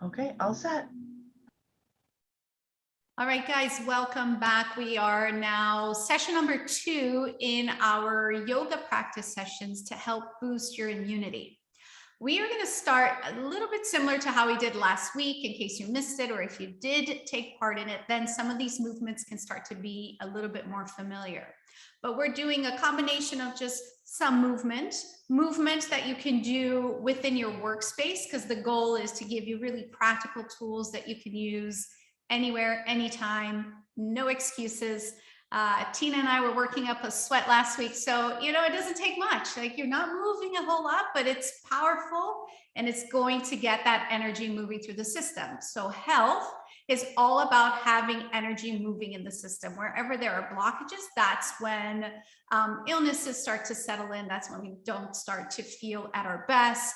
Okay, all set. All right, guys, welcome back. We are now session number 2 in our yoga practice sessions to help boost your immunity. We are going to start a little bit similar to how we did last week. In case you missed it, or if you did take part in it, then some of these movements can start to be a little bit more familiar. But we're doing a combination of just some movement that you can do within your workspace, because the goal is to give you really practical tools that you can use anywhere, anytime, no excuses. Tina and I were working up a sweat last week. So, it doesn't take much. Like, you're not moving a whole lot, but it's powerful and it's going to get that energy moving through the system. So health is all about having energy moving in the system. Wherever there are blockages, that's when illnesses start to settle in. That's when we don't start to feel at our best.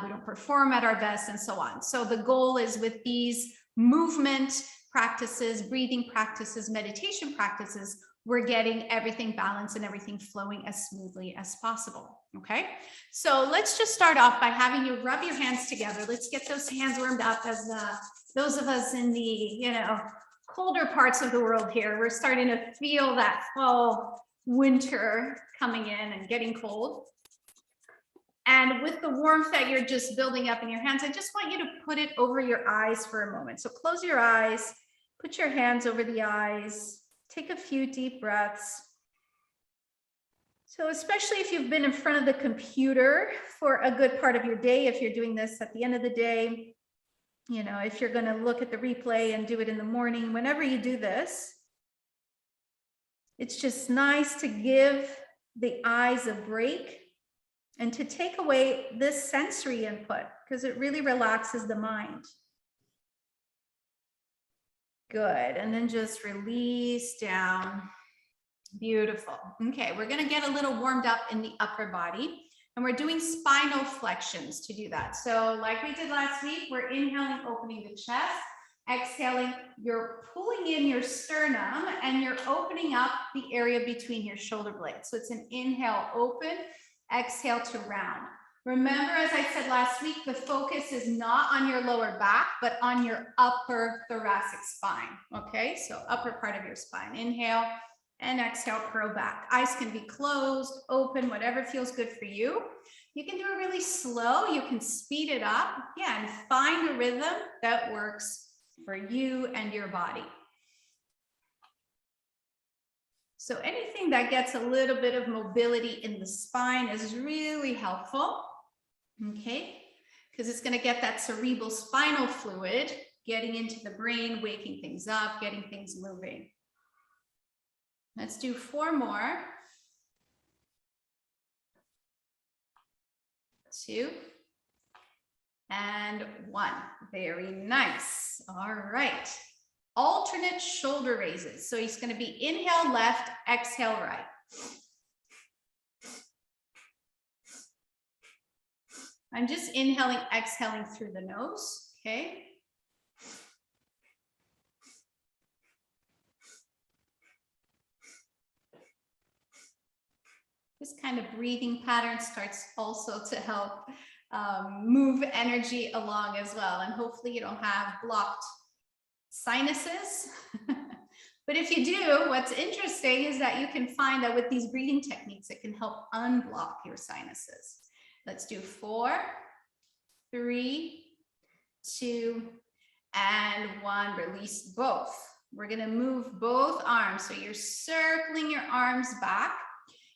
We don't perform at our best, and so on. So the goal is, with these movement practices, breathing practices, meditation practices, we're getting everything balanced and everything flowing as smoothly as possible. Okay, so let's just start off by having you rub your hands together. Let's get those hands warmed up, as those of us in the colder parts of the world here, we're starting to feel that fall, winter coming in and getting cold. And with the warmth that you're just building up in your hands, I just want you to put it over your eyes for a moment. So close your eyes, put your hands over the eyes, take a few deep breaths. So especially if you've been in front of the computer for a good part of your day, if you're doing this at the end of the day, if you're going to look at the replay and do it in the morning, whenever you do this, it's just nice to give the eyes a break and to take away this sensory input, because it really relaxes the mind. Good, and then just release down. Beautiful. Okay, we're gonna get a little warmed up in the upper body, and we're doing spinal flexions to do that. So like we did last week, we're inhaling, opening the chest. Exhaling, you're pulling in your sternum and you're opening up the area between your shoulder blades. So it's an inhale, open. Exhale to round. Remember, as I said last week, the focus is not on your lower back, but on your upper thoracic spine. Okay, so upper part of your spine. Inhale and exhale, curl back. Eyes can be closed, open, whatever feels good for you. You can do it really slow. You can speed it up. Yeah, and find a rhythm that works for you and your body. So anything that gets a little bit of mobility in the spine is really helpful, okay? Because it's going to get that cerebral spinal fluid getting into the brain, waking things up, getting things moving. Let's do 4 more. 2 and 1. Very nice. All right. Alternate shoulder raises. So he's going to be inhale left, exhale right. I'm just inhaling, exhaling through the nose. Okay. This kind of breathing pattern starts also to help move energy along as well. And hopefully you don't have blocked sinuses. But if you do, what's interesting is that you can find that with these breathing techniques, it can help unblock your sinuses. Let's do 4, 3, 2, and 1. Release both. We're going to move both arms. So you're circling your arms back.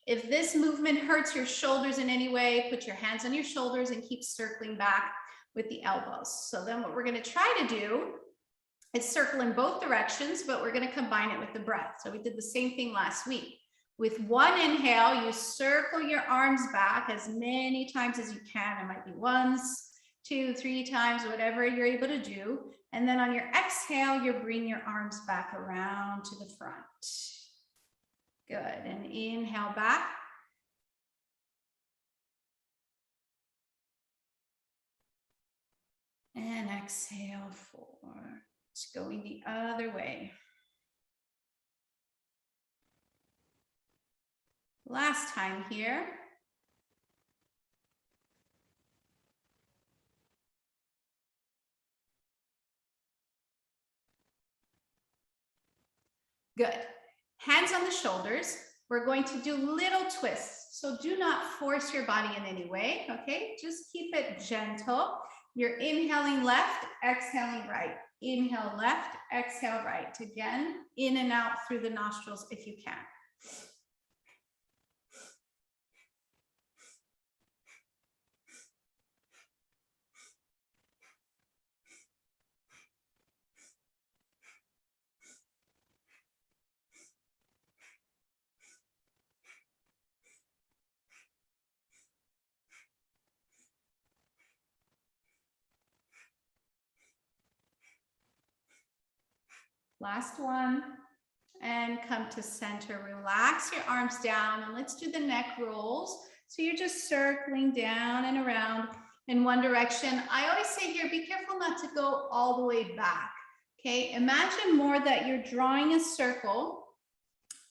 If this movement hurts your shoulders in any way, put your hands on your shoulders and keep circling back with the elbows. So then what we're going to try to do is circle in both directions, but we're going to combine it with the breath. So we did the same thing last week. With one inhale, you circle your arms back as many times as you can. It might be once, 2, 3 times, whatever you're able to do. And then on your exhale, you bring your arms back around to the front. Good. And inhale back. And exhale 4. It's going the other way. Last time here. Good. Hands on the shoulders. We're going to do little twists. So do not force your body in any way, okay? Just keep it gentle. You're inhaling left, exhaling right. Inhale left, exhale right. Again, in and out through the nostrils if you can. Last one. And come to center. Relax your arms down and let's do the neck rolls. So you're just circling down and around in one direction. I always say here, be careful not to go all the way back. Okay, imagine more that you're drawing a circle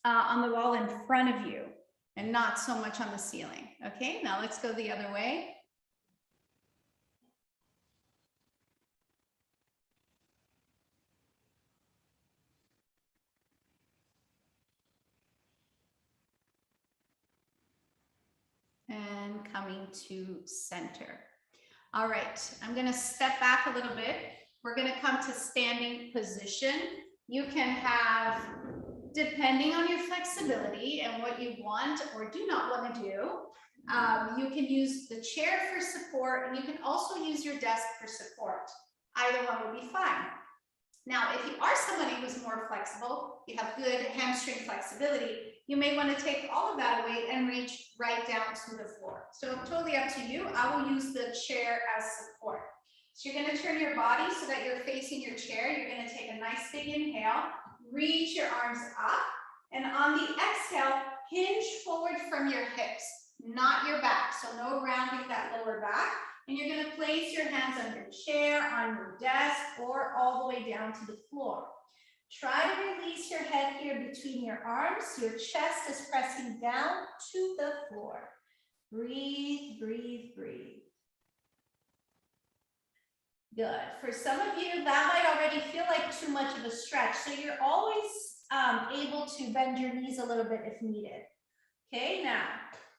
on the wall in front of you and not so much on the ceiling. Okay, now let's go the other way. And coming to center. All right, I'm going to step back a little bit. We're going to come to standing position. You can have, depending on your flexibility and what you want or do not want to do, you can use the chair for support, and you can also use your desk for support. Either one will be fine. Now, if you are somebody who's more flexible, you have good hamstring flexibility, you may want to take all of that away and reach right down to the floor. So totally up to you. I will use the chair as support. So you're going to turn your body so that you're facing your chair. You're going to take a nice big inhale, reach your arms up, and on the exhale, hinge forward from your hips, not your back. So no rounding that lower back. And you're going to place your hands on your chair, on your desk, or all the way down to the floor. Try to release your head here between your arms. Your chest is pressing down to the floor. Breathe, breathe, breathe. Good. For some of you, that might already feel like too much of a stretch. So you're always able to bend your knees a little bit if needed. Okay, now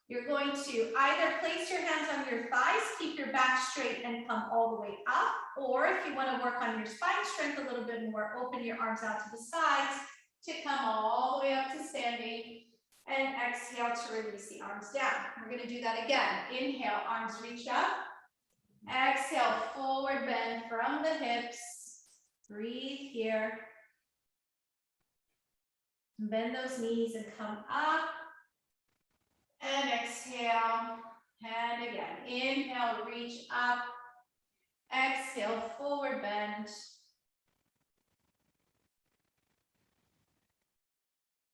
you're going to either place your hands on your thighs, keep your back straight and come all the way up, or if you want to work on your spine strength a little bit more, open your arms out to the sides to come all the way up to standing, and exhale to release the arms down. We're going to do that again. Inhale, arms reach up. Exhale, forward bend from the hips. Breathe here. Bend those knees and come up. And exhale, and again, inhale, reach up, exhale, forward bend.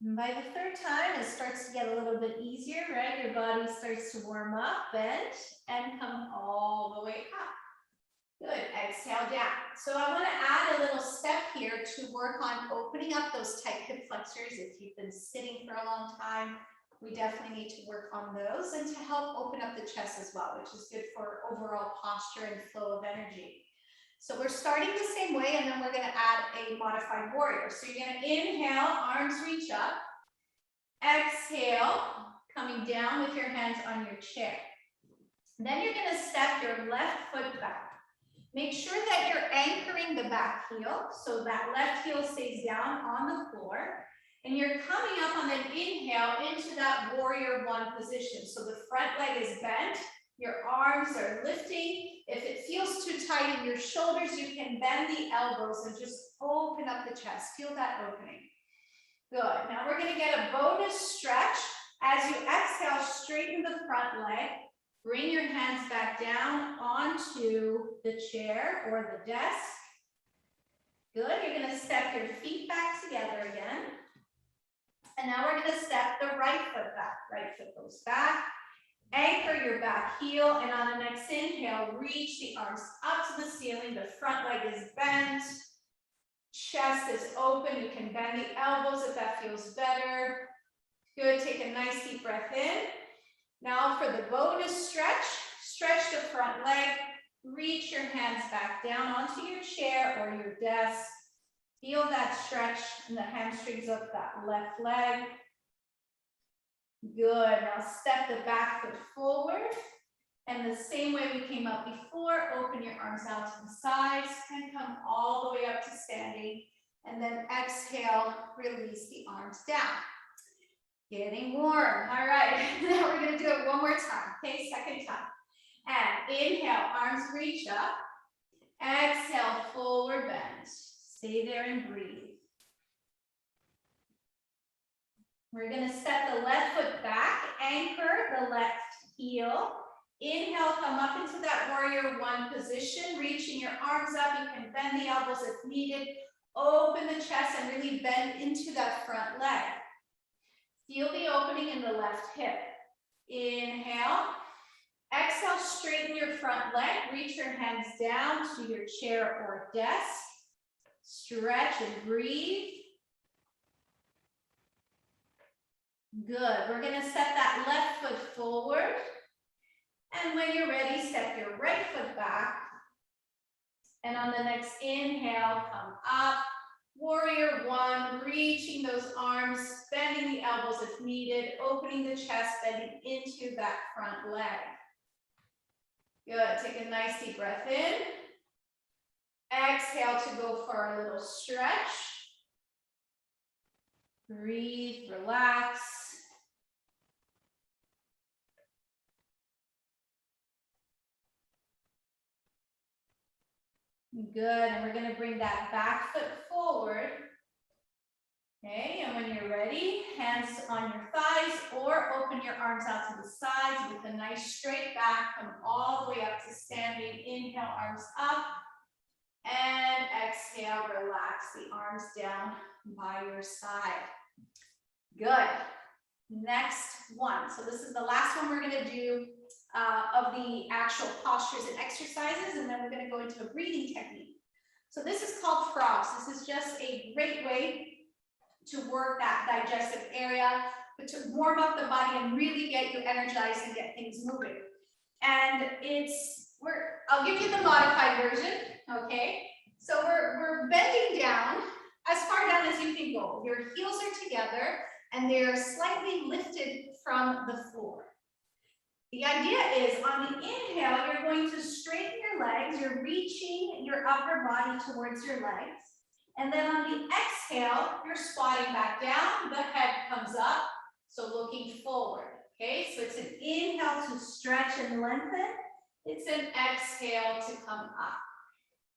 And by the third time, it starts to get a little bit easier, right? Your body starts to warm up, bend, and come all the way up. Good, exhale down. So I want to add a little step here to work on opening up those tight hip flexors. If you've been sitting for a long time, we definitely need to work on those and to help open up the chest as well, which is good for overall posture and flow of energy. So we're starting the same way, and then we're going to add a modified warrior. So you're going to inhale, arms reach up. Exhale, coming down with your hands on your chair. Then you're going to step your left foot back. Make sure that you're anchoring the back heel so that left heel stays down on the floor. And you're coming up on an inhale into that warrior one position. So the front leg is bent, your arms are lifting. If it feels too tight in your shoulders, you can bend the elbows and just open up the chest. Feel that opening. Good. Now we're going to get a bonus stretch. As you exhale, straighten the front leg. Bring your hands back down onto the chair or the desk. Good. You're going to step your feet back together again. And now we're going to step the right foot back. Right foot goes back. Anchor your back heel, and on the next inhale, reach the arms up to the ceiling. The front leg is bent. Chest is open. You can bend the elbows if that feels better. Good. Take a nice deep breath in. Now for the bonus stretch, stretch the front leg. Reach your hands back down onto your chair or your desk. Feel that stretch in the hamstrings of that left leg. Good. Now step the back foot forward. And the same way we came up before, open your arms out to the sides and come all the way up to standing. And then exhale, release the arms down. Getting warm. All right, now we're going to do it one more time. Okay, second time. And inhale, arms reach up. Exhale, forward bend. Stay there and breathe. We're going to step the left foot back, anchor the left heel. Inhale, come up into that warrior one position, reaching your arms up. You can bend the elbows if needed. Open the chest and really bend into that front leg. Feel the opening in the left hip. Inhale. Exhale, straighten your front leg. Reach your hands down to your chair or desk. Stretch and breathe. Good. We're going to step that left foot forward. And when you're ready, step your right foot back. And on the next inhale, come up. Warrior one, reaching those arms, bending the elbows if needed, opening the chest, bending into that front leg. Good. Take a nice deep breath in. Exhale to go for a little stretch. Breathe, relax. Good, and we're going to bring that back foot forward. Okay, and when you're ready, hands on your thighs or open your arms out to the sides with a nice straight back. Come all the way up to standing. Inhale, arms up. And exhale, relax the arms down by your side. Good. Next one. So this is the last one we're going to do of the actual postures and exercises, and then we're going to go into a breathing technique. So this is called frogs. This is just a great way to work that digestive area, but to warm up the body and really get you energized and get things moving. And I'll give you the modified version, okay? So we're bending down as far down as you can go. Your heels are together and they're slightly lifted from the floor. The idea is on the inhale, you're going to straighten your legs. You're reaching your upper body towards your legs. And then on the exhale, you're squatting back down. The head comes up. So looking forward. Okay, so it's an inhale to stretch and lengthen. It's an exhale to come up.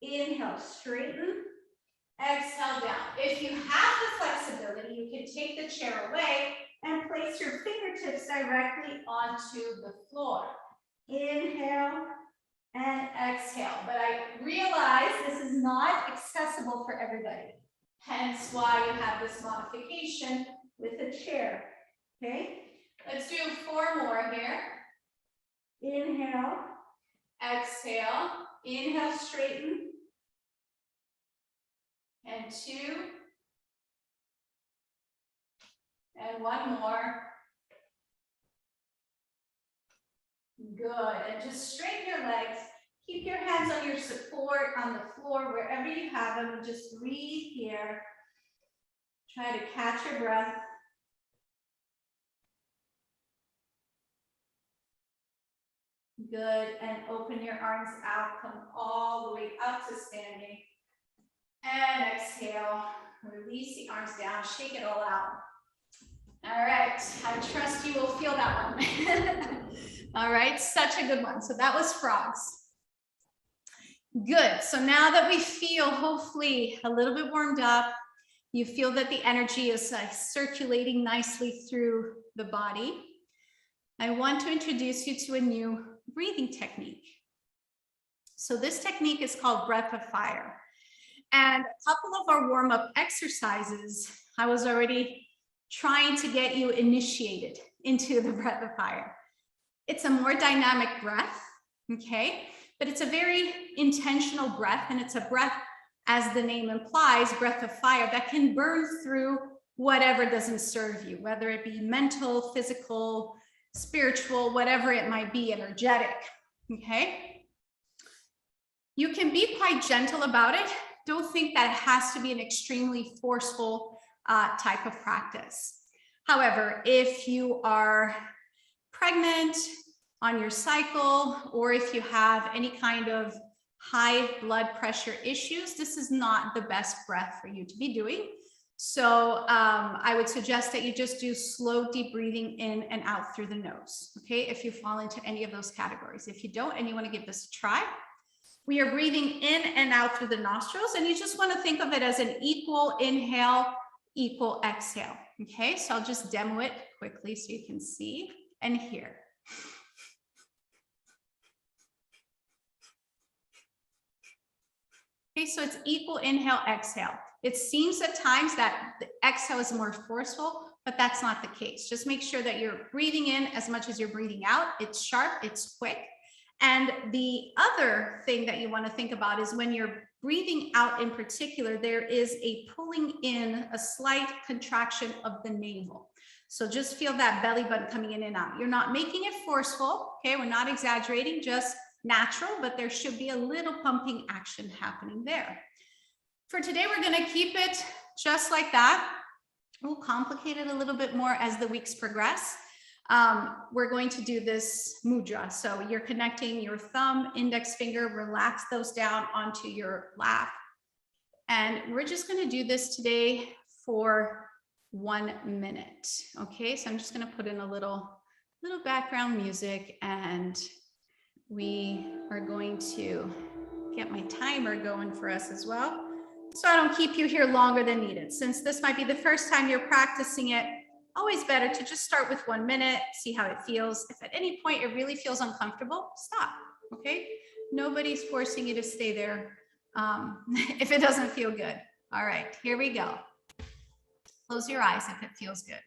Inhale, straighten. Exhale down. If you have the flexibility, you can take the chair away and place your fingertips directly onto the floor. Inhale and exhale. But I realize this is not accessible for everybody. Hence why you have this modification with a chair. Okay, let's do 4 more here. Inhale, exhale, inhale, straighten. And 2. And 1 more. Good. And just straighten your legs. Keep your hands on your support on the floor, wherever you have them. And just breathe here. Try to catch your breath. Good. And open your arms out. Come all the way up to standing. And exhale. Release the arms down. Shake it all out. All right, I trust you will feel that one. All right, such a good one. So that was frogs. Good, so now that we feel hopefully a little bit warmed up, you feel that the energy is circulating nicely through the body, I want to introduce you to a new breathing technique. So this technique is called breath of fire. And a couple of our warm-up exercises, I was already trying to get you initiated into the breath of fire. It's a more dynamic breath, okay? But it's a very intentional breath, and it's a breath, as the name implies, breath of fire that can burn through whatever doesn't serve you, whether it be mental, physical, spiritual, whatever it might be, energetic, okay? You can be quite gentle about it. Don't think that it has to be an extremely forceful type of practice. However, if you are pregnant, on your cycle, or if you have any kind of high blood pressure issues, this is not the best breath for you to be doing. So I would suggest that you just do slow, deep breathing in and out through the nose, okay? If you fall into any of those categories. If you don't and you want to give this a try, we are breathing in and out through the nostrils, and you just want to think of it as an equal inhale, equal exhale, okay? So I'll just demo it quickly so you can see and hear. Okay, so it's equal inhale, exhale. It seems at times that the exhale is more forceful, but that's not the case. Just make sure that you're breathing in as much as you're breathing out. It's sharp, it's quick. And the other thing that you want to think about is when you're breathing out in particular, there is a pulling in, a slight contraction of the navel. So just feel that belly button coming in and out. You're not making it forceful, okay? We're not exaggerating, just natural, but there should be a little pumping action happening there. For today, we're going to keep it just like that. We'll complicate it a little bit more as the weeks progress. We're going to do this mudra. So you're connecting your thumb, index finger, relax those down onto your lap. And we're just going to do this today for 1 minute. Okay, so I'm just going to put in a little background music, and we are going to get my timer going for us as well, so I don't keep you here longer than needed. Since this might be the first time you're practicing it, always better to just start with 1 minute, see how it feels. If at any point it really feels uncomfortable, stop, okay? Nobody's forcing you to stay there if it doesn't feel good. All right, here we go. Close your eyes if it feels good.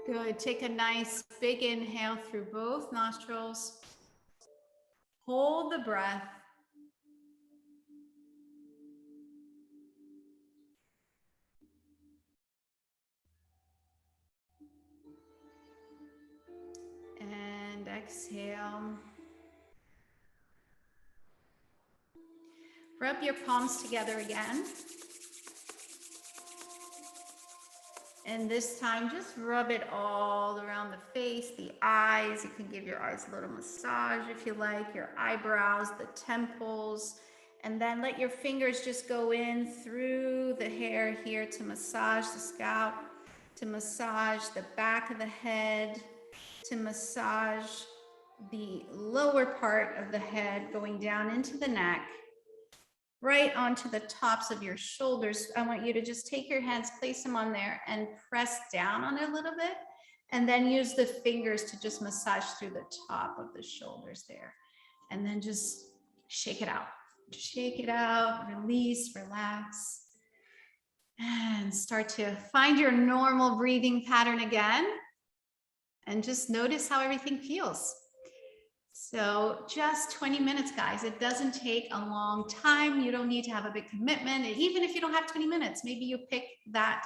Good. Take a nice big inhale through both nostrils. Hold the breath. And exhale. Rub your palms together again. And this time, just rub it all around the face, the eyes. You can give your eyes a little massage if you like, your eyebrows, the temples. And then let your fingers just go in through the hair here to massage the scalp, to massage the back of the head, to massage the lower part of the head going down into the neck, right onto the tops of your shoulders. I want you to just take your hands, place them on there, and press down on it a little bit, and then use the fingers to just massage through the top of the shoulders there. And then just shake it out. Shake it out, release, relax, and start to find your normal breathing pattern again, and just notice how everything feels. So just 20 minutes, guys. It doesn't take a long time. You don't need to have a big commitment. And even if you don't have 20 minutes, maybe you pick that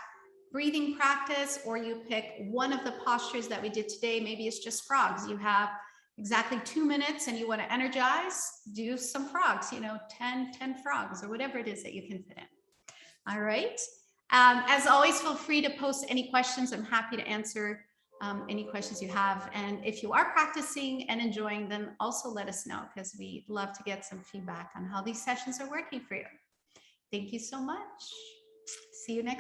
breathing practice, or you pick one of the postures that we did today. Maybe it's just frogs. You have exactly 2 minutes and you want to energize, do some frogs, 10 frogs or whatever it is that you can fit in. All right. As always, feel free to post any questions. I'm happy to answer any questions you have. And if you are practicing and enjoying them, also let us know, because we'd love to get some feedback on how these sessions are working for you. Thank you so much. See you next